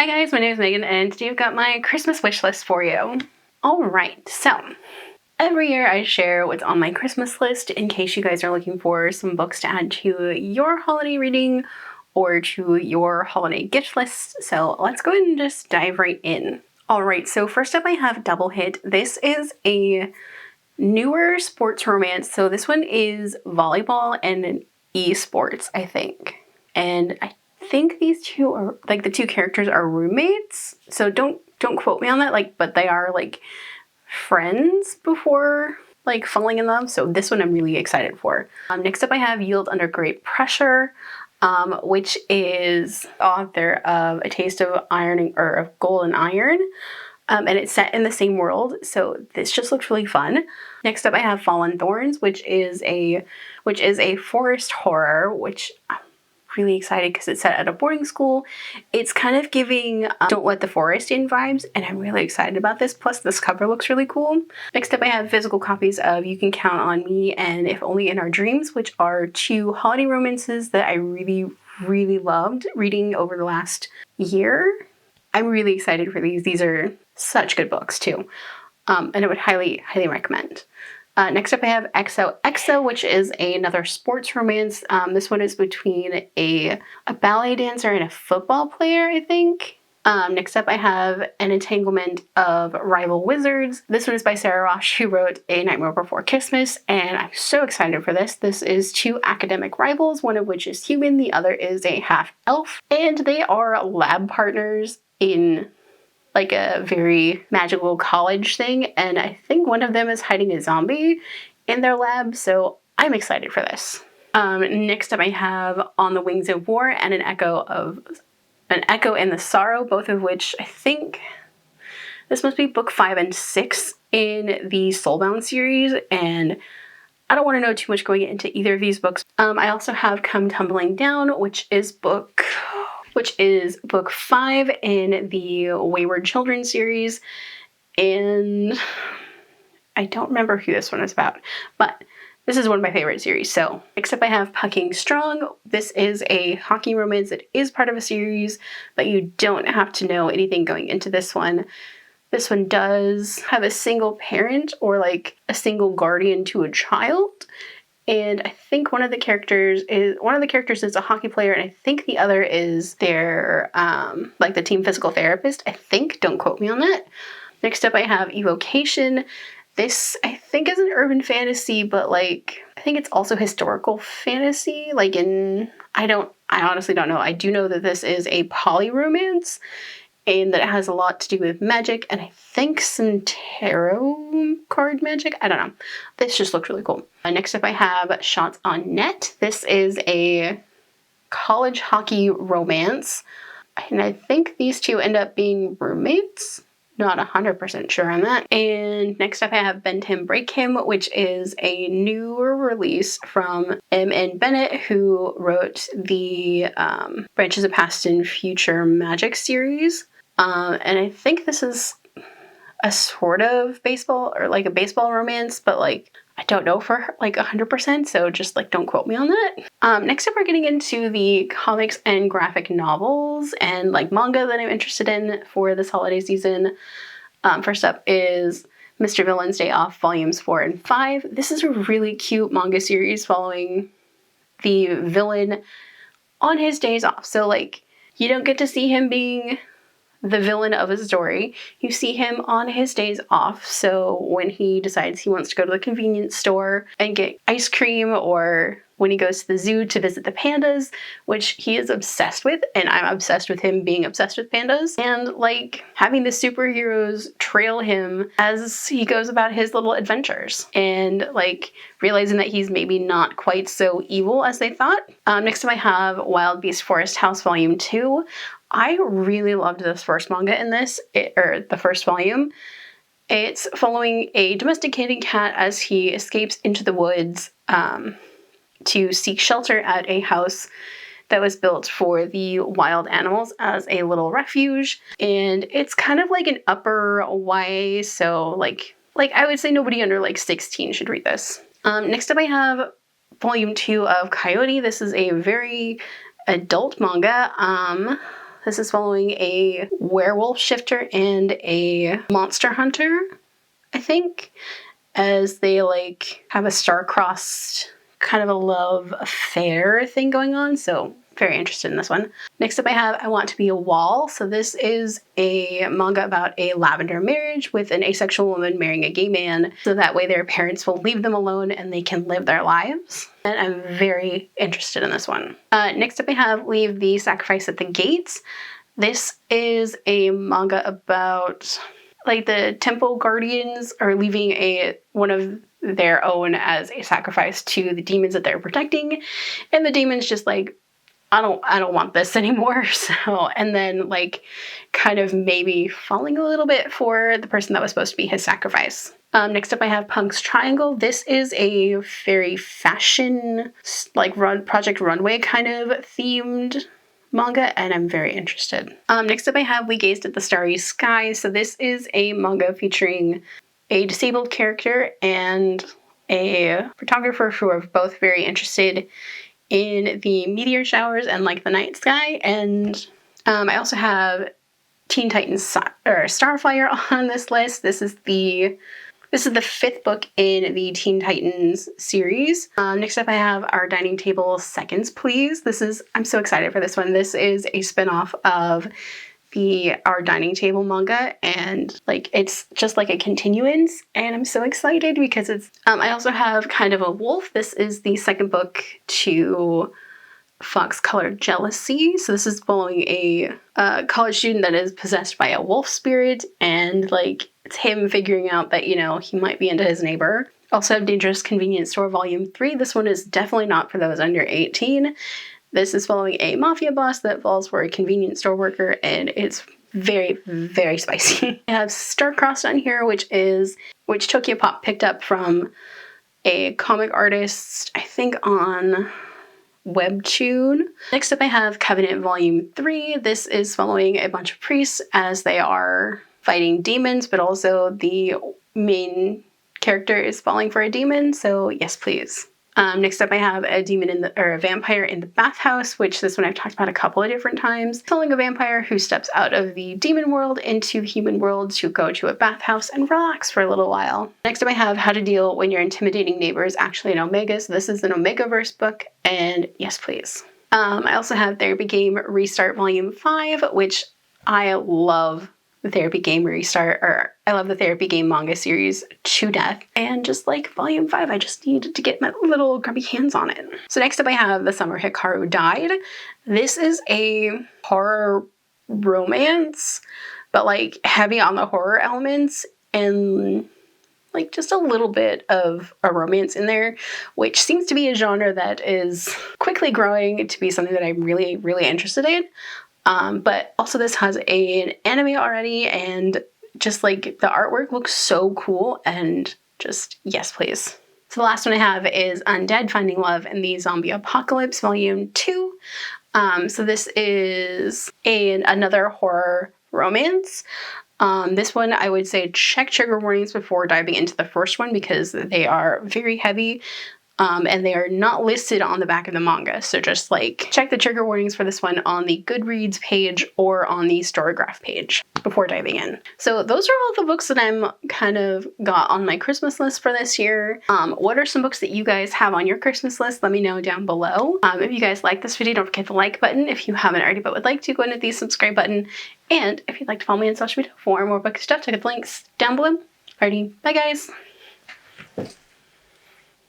Hi guys, my name is Megan and today I've got my Christmas wish list for you. Alright, so every year I share what's on my Christmas list in case you guys are looking for some books to add to your holiday reading or to your holiday gift list. So let's go ahead and just dive right in. Alright, so first up I have Double Hit. This is a newer sports romance. So this one is volleyball and esports, I think. And I think these two are like the two characters are roommates. So don't quote me on that, but they are like friends before like falling in love. So this one I'm really excited for. Next up I have Yield Under Great Pressure, which is author of A Taste of Ironing or of Gold and Iron. And it's set in the same world, so this just looks really fun. Next up I have Fallen Thorns, which is a forest horror, which I'm really excited because it's set at a boarding school. It's kind of giving Don't Let the Forest In vibes, and I'm really excited about this. Plus this cover looks really cool. Next up I have physical copies of You Can Count on Me and If Only in Our Dreams, which are two holiday romances that I really, really loved reading over the last year. I'm really excited for these. These are such good books too, and I would highly, highly recommend. Next up I have XOXO, which is another sports romance. This one is between a ballet dancer and a football player, I think. Next up I have An Entanglement of Rival Wizards. This one is by Sarah Rosh, who wrote A Nightmare Before Christmas, and I'm so excited for this. This is two academic rivals, one of which is human, the other is a half-elf, and they are lab partners in like a very magical college thing, and I think one of them is hiding a zombie in their lab, so I'm excited for this. Next up I have On the Wings of War and An Echo and the Sorrow, both of which I think this must be book 5 and 6 in the Soulbound series, and I don't want to know too much going into either of these books. I also have Come Tumbling Down, which is book 5 in the Wayward Children series, and I don't remember who this one is about, but this is one of my favorite series. So next up I have Pucking Strong. This is a hockey romance that is part of a series, but you don't have to know anything going into this one. This one does have a single parent or like a single guardian to a child. And I think one of the characters is a hockey player, and I think the other is their like the team physical therapist. I think, don't quote me on that. Next up I have Evocation. This I think is an urban fantasy, but like I think it's also historical fantasy. I honestly don't know. I do know that this is a poly romance, and that it has a lot to do with magic, and I think some tarot card magic. I don't know. This just looked really cool. Next up I have Shots on Net. This is a college hockey romance, and I think these two end up being roommates. Not 100% sure on that. And next up I have Bend Him, Break Him, which is a newer release from M.N. Bennett, who wrote the Branches of Past and Future Magic series. And I think this is a sort of baseball or like a baseball romance, but like I don't know for like 100%, so just like don't quote me on that. Next up we're getting into the comics and graphic novels and like manga that I'm interested in for this holiday season. First up is Mr. Villain's Day Off Volumes 4 and 5. This is a really cute manga series following the villain on his days off. So like you don't get to see him being the villain of a story. You see him on his days off. So when he decides he wants to go to the convenience store and get ice cream, or when he goes to the zoo to visit the pandas, which he is obsessed with, and I'm obsessed with him being obsessed with pandas, and like having the superheroes trail him as he goes about his little adventures, and like realizing that he's maybe not quite so evil as they thought. Next up I have Wild Beast Forest House Volume 2. I really loved this first manga in the first volume. It's following a domesticated cat as he escapes into the woods to seek shelter at a house that was built for the wild animals as a little refuge. And it's kind of like an upper YA, so like I would say nobody under like 16 should read this. Next up I have Volume 2 of Coyote. This is a very adult manga. This is following a werewolf shifter and a monster hunter, I think, as they like have a star-crossed kind of a love affair thing going on. So very interested in this one. Next up I have I Want to Be a Wall. So this is a manga about a lavender marriage with an asexual woman marrying a gay man, so that way their parents will leave them alone and they can live their lives. And I'm very interested in this one. Next up I have Leave the Sacrifice at the Gates. This is a manga about like the temple guardians are leaving one of their own as a sacrifice to the demons that they're protecting, and the demons just like, I don't want this anymore. So, and then like kind of maybe falling a little bit for the person that was supposed to be his sacrifice. Next up I have Punk's Triangle. This is a very fashion, like Project Runway kind of themed manga, and I'm very interested. Next up I have We Gazed at the Starry Sky. So this is a manga featuring a disabled character and a photographer who are both very interested in the meteor showers and like the night sky. And I also have Teen Titans Starfire on this list. This is the 5th book in the Teen Titans series. Next up I have Our Dining Table Seconds Please. I'm so excited for this one. This is a spinoff of the Our Dining Table manga, and like it's just like a continuance, and I'm so excited because it's I also have Kind of a Wolf. This is the 2nd book to Fox Colored Jealousy. So this is following a college student that is possessed by a wolf spirit, and like it's him figuring out that, you know, he might be into his neighbor. Also have Dangerous Convenience Store Volume 3. This one is definitely not for those under 18. This is following a mafia boss that falls for a convenience store worker, and it's very, very spicy. I have Star-Crossed on here, which Tokyo Pop picked up from a comic artist, I think on Webtoon. Next up I have Covenant Volume 3. This is following a bunch of priests as they are fighting demons, but also the main character is falling for a demon, so yes please. Next up I have a vampire in the bathhouse, which this one I've talked about a couple of different times. Following a vampire who steps out of the demon world into the human world to go to a bathhouse and relax for a little while. Next up I have How to Deal When Your Intimidating Neighbor is Actually an Omega. So this is an Omegaverse book, and yes please. I also have Therapy Game Restart Volume 5, which I love. The Therapy Game Restart, or I love the Therapy Game manga series to death, and just like Volume 5, I just needed to get my little grubby hands on it. So next up I have The Summer Hikaru Died. This is a horror romance, but like heavy on the horror elements and like just a little bit of a romance in there, which seems to be a genre that is quickly growing to be something that I'm really, really interested in. But also this has an anime already, and just like the artwork looks so cool, and just yes please. So the last one I have is Undead Finding Love in the Zombie Apocalypse Volume 2. So this is another horror romance. This one I would say check trigger warnings before diving into the first one because they are very heavy. And they are not listed on the back of the manga, so just like check the trigger warnings for this one on the Goodreads page or on the Storygraph page before diving in. So those are all the books that I'm kind of got on my Christmas list for this year. What are some books that you guys have on your Christmas list? Let me know down below. If you guys like this video, don't forget the like button. If you haven't already but would like to, go ahead and hit the subscribe button. And if you'd like to follow me on social media for more book stuff, check out the links down below. Alrighty, bye guys!